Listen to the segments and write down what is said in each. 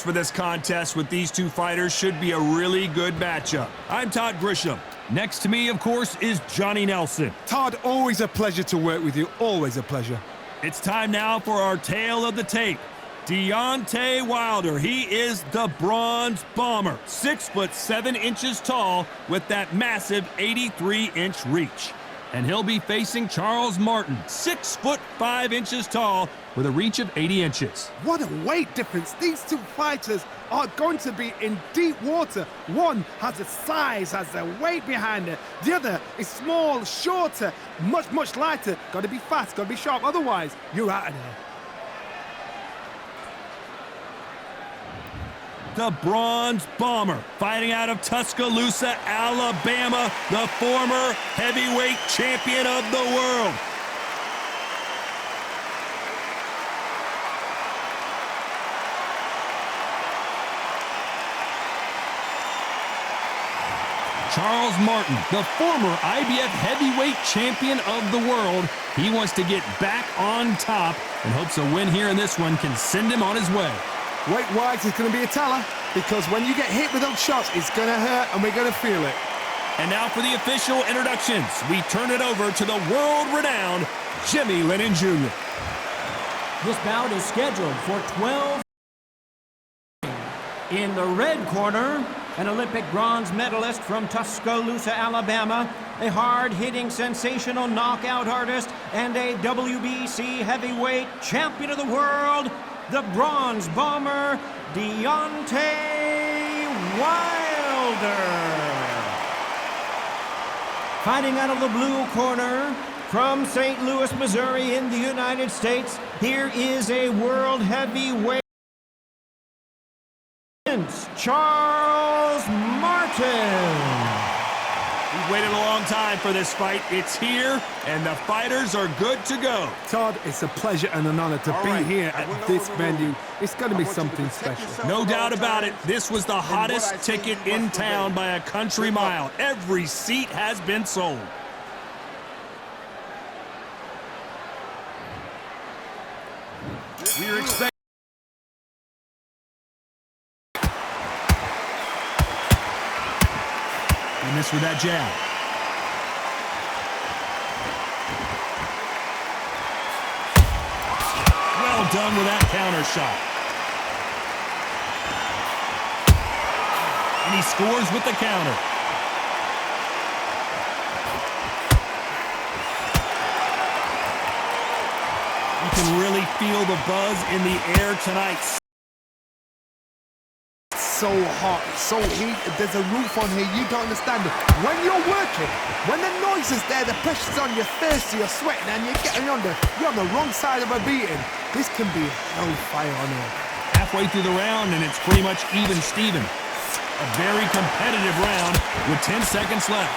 for this contest with these two fighters. Should be a really good matchup. I'm Todd Grisham. Next to me, of course, is Johnny Nelson. Todd, always a pleasure to work with you. Always a pleasure. It's time now for our tale of the tape. Deontay Wilder, he is the Bronze Bomber. 6'7" tall with that massive 83-inch reach. And he'll be facing Charles Martin, 6'5" tall with a reach of 80 inches. What a weight difference. These two fighters are going to be in deep water. One has the size, has the weight behind it. The other is small, shorter, much lighter. Got to be fast, got to be sharp. Otherwise, you're out of there. The Bronze Bomber, fighting out of Tuscaloosa, Alabama, the former heavyweight champion of the world. Charles Martin, the former IBF heavyweight champion of the world. He wants to get back on top and hopes a win here in this one can send him on his way. Weight-wise, it's going to be a teller, because when you get hit with those shots, it's going to hurt and we're going to feel it. And now for the official introductions. We turn it over to the world-renowned Jimmy Lennon Jr. This bout is scheduled for 12. In the red corner, an Olympic bronze medalist from Tuscaloosa, Alabama, a hard-hitting, sensational knockout artist, and a WBC heavyweight champion of the world, the Bronze Bomber, Deontay Wilder. Fighting out of the blue corner, from St. Louis, Missouri in the United States, here is a world heavyweight, Charles Martin. We've waited a long time for this fight. It's here, and the fighters are good to go. Todd, it's a pleasure and an honor to be here at this venue. It's going to be something special. No doubt about it. This was the hottest ticket in town by a country mile. Every seat has been sold. We are expecting. He missed with that jab. Well done with that counter shot. And he scores with the counter. You can really feel the buzz in the air tonight. So hot, so heat, there's a roof on here, you don't understand it. When you're working, when the noise is there, the pressure's on, you're thirsty, you're sweating, and you're getting under, you're on the wrong side of a beating. This can be hellfire on here. Halfway through the round, and it's pretty much even Steven. A very competitive round with 10 seconds left.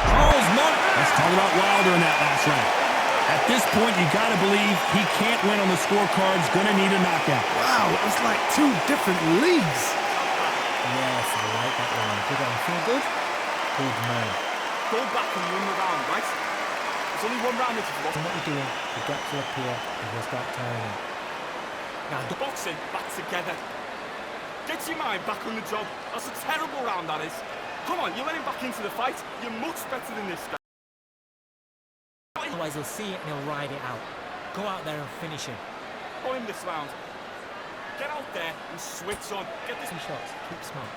Charles Martin. Let's talk about Wilder in that last round. At this point, you got to believe he can't win on the scorecards. Going to need a knockout. Wow, it's like two different leagues. Yes, I like that one. Did I feel good? Good man. Go back and win the round, right? There's only one round if you've lost. So what you're doing, you get to up here and you'll start tiring. Now, the boxing back together. Get your mind back on the job. That's a terrible round, that is. Come on, you're letting back into the fight. You're much better than this guy. Otherwise he'll see it and he'll ride it out. Go out there and finish him. Go in this round. Get out there and switch on. Get this. Some shots, keep smart.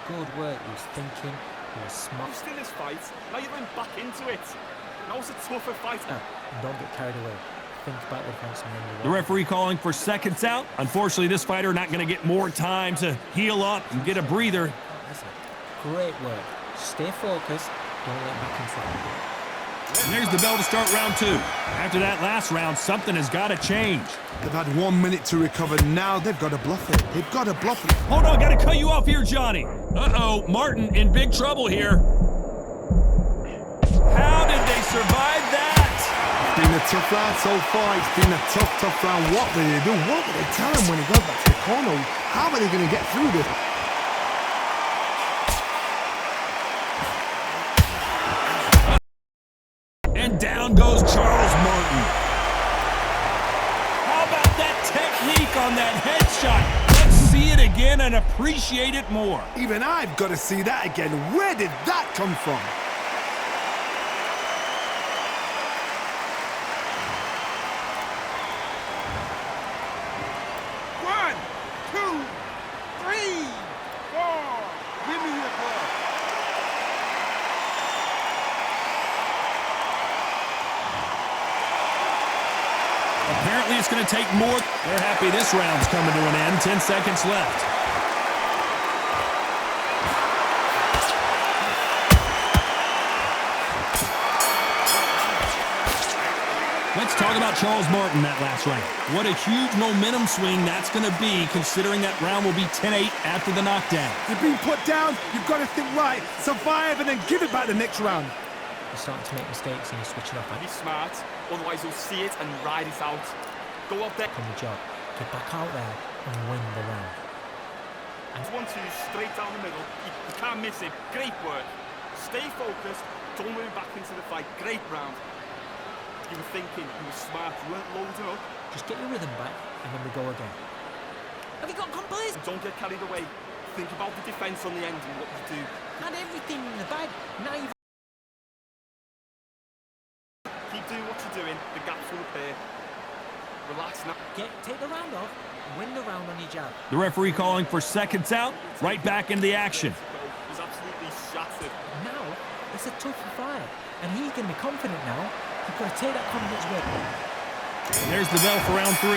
Good work, he was thinking, he was smart. Lost in this fight. Now you're going back into it. Now it's a tougher fight. And don't get carried away. Think about the defense. The referee calling for seconds out. Unfortunately, this fighter not going to get more time to heal up and get a breather. Listen, great work. Stay focused. Don't let back control. And there's the bell to start round two. After that last round, something has got to change. They've had 1 minute to recover. Now they've got to bluff it. They've got to bluff it. Hold on, got to cut you off here, Johnny. Uh-oh, Martin in big trouble here. How did they survive that? It's been a tough round so far. It's been a tough round. What will they do? What will they tell him when he goes back to the corner? How are they going to get through this? And down goes Charles Martin. How about that technique on that headshot? Let's see it again and appreciate it more. Even I've got to see that again. Where did that come from? One, two, three, four. Give me your club. Apparently it's going to take more. They're happy this round's coming to an end. 10 seconds left. Let's talk about Charles Martin that last round. What a huge momentum swing that's going to be, considering that round will be 10-8 after the knockdown. You've been put down, you've got to think right, survive and then give it back the next round. You're starting to make mistakes and you're switching off. Be smart, otherwise you'll see it and ride it out. Go out there. On the job. Get back out there and win the round. And 1-2 straight down the middle. You can't miss it. Great work. Stay focused. Don't move back into the fight. Great round. You were thinking, you were smart, you weren't loading up. Just get your rhythm back and then we go again. Have you got complacent? Don't get carried away. Think about the defence on the end and what you do. Had everything in the bag. Now you've... Keep doing what you're doing. The gaps will appear. Relax now. Take the round off and win the round on your jab. The referee calling for seconds out. Right back into the action. He's absolutely shattered. Now, it's a tough fight. And he's going to be confident now. You've got to take that confidence with him. And there's the bell for round 3.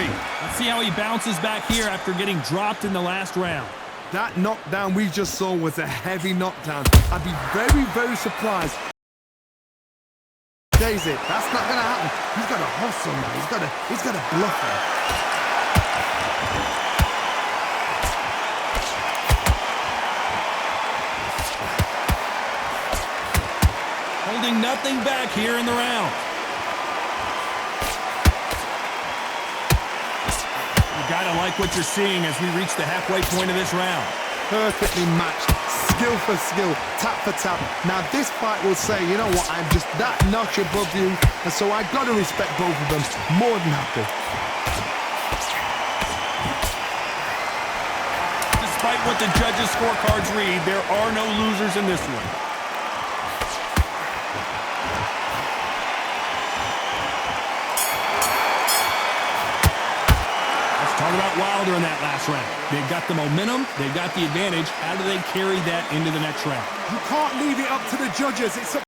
Let's see how he bounces back here after getting dropped in the last round. That knockdown we just saw was a heavy knockdown. I'd be very, very surprised. Daisy, that's not going to happen. He's got to hustle now. He's got to bluff him. Holding nothing back here in the round. You gotta like what you're seeing as we reach the halfway point of this round. Perfectly matched, skill for skill, tap for tap. Now this fight will say, you know what, I'm just that notch above you, and so I've got to respect both of them more than happy. Despite what the judges' scorecards read, there are no losers in this one. Talk about Wilder in that last round. They've got the momentum, they've got the advantage. How do they carry that into the next round? You can't leave it up to the judges. It's a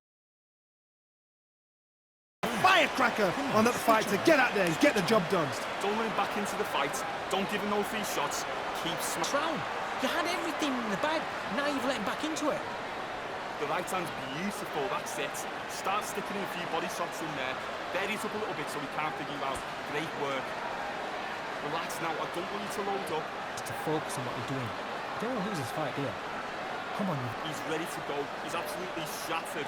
firecracker on that fight to get out there and get the job done. Don't let him back into the fight. Don't give him no free shots. Keep This round, you had everything in the bag. Now you've let him back into it. The right hand's beautiful, that's it. Start sticking in a few body shots in there. Bury it up a little bit so we can't figure you out. Great work. Relax now, I don't want you to load up. Just to focus on what you're doing. You don't want to lose this fight, do you? Come on, He's ready to go. He's absolutely shattered.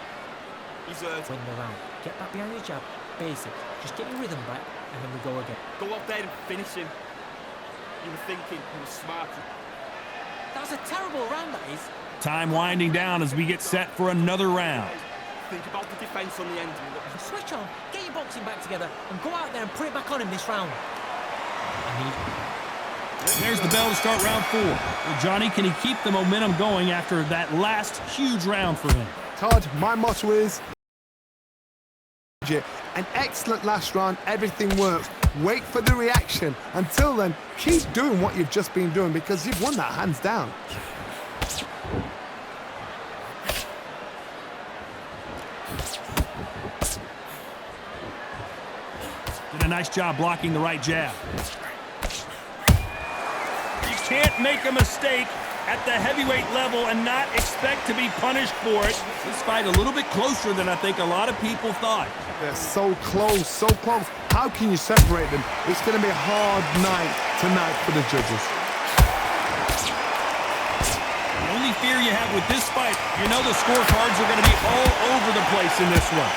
He's hurt. win the round. Get back behind your jab. Basic. Just get your rhythm back and then we go again. Go out there and finish him. You were thinking, you were smart. That was a terrible round, that is. Time winding down as we get set for another round. Think about the defence on the end. And what you Switch on, get your boxing back together and go out there and put it back on him this round. There's the bell to start round 4. Well, Johnny, can he keep the momentum going after that last huge round for him? Todd, my motto is an excellent last round, everything works. Wait for the reaction. Until then, keep doing what you've just been doing because you've won that hands down. Did a nice job blocking the right jab. You can't make a mistake at the heavyweight level and not expect to be punished for it. This fight a little bit closer than I think a lot of people thought. They're so close, so close. How can you separate them? It's going to be a hard night tonight for the judges. The only fear you have with this fight, you know the scorecards are going to be all over the place in this one.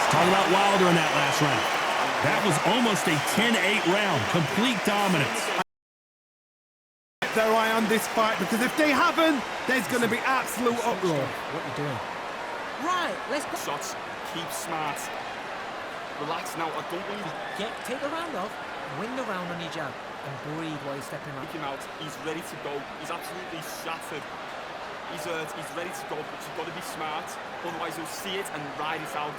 Talk about Wilder in that last round. That was almost a 10-8 round, complete dominance. kept their eye on this fight, because if they haven't, there's going to be absolute uproar. What are you doing? Right, let's go. Shots, keep smart. Relax now, I don't want you to Take the round off, win the round on your jab, and breathe while you're stepping out. take him out. He's ready to go. He's absolutely shattered. He's hurt, he's ready to go, but you've got to be smart. Otherwise, he'll see it and ride it out.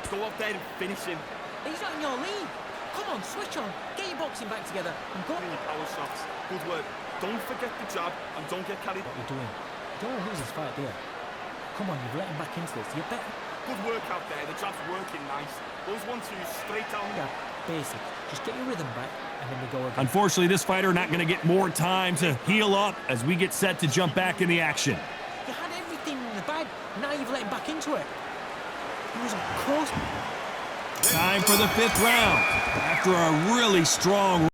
Go out there and finish him. He's not in your league. Come on, switch on. Get your boxing back together and go. Doing your power shots. Good work. Don't forget the jab and don't get carried. What are you doing? You don't want to lose this fight, do you? Come on, you've let him back into this. You're better. Good work out there. The jab's working nice. Those 1-2s straight down. Yeah, basic. Just get your rhythm back, and then we go again. Unfortunately, this fighter not going to get more time to heal up as we get set to jump back in the action. You had everything in the bag. Now you've let him back into it. He was close. Time for the 5th round. After a really strong...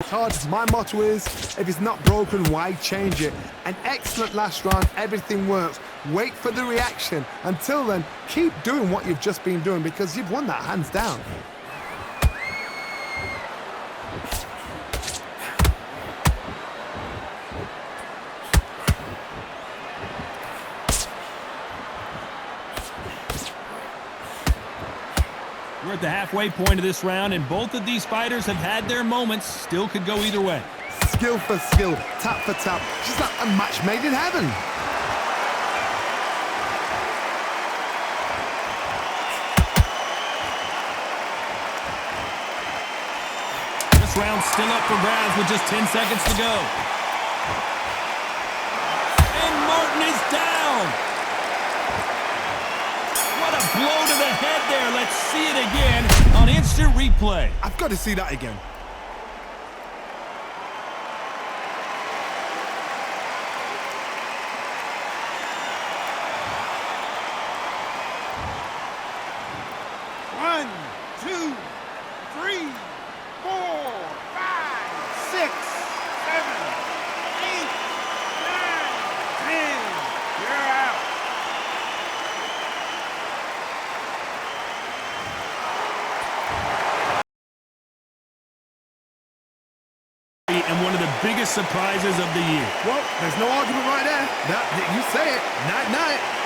Hard. My motto is, if it's not broken, why change it? An excellent last round, everything works. Wait for the reaction. Until then, keep doing what you've just been doing, because you've won that hands down. We're at the halfway point of this round, and both of these fighters have had their moments. Still could go either way. Skill for skill, tap for tap. Just like a match made in heaven. This round's still up for grabs with just 10 seconds to go. And Martin is down. What a blow to the head there. Let's see it again on instant replay. I've got to see that again. One, two, three, 4, 5, 6, 7, 8, 9, 10. You're out. And one of the biggest surprises of the year. Well, there's no argument right there. You say it. Night, night.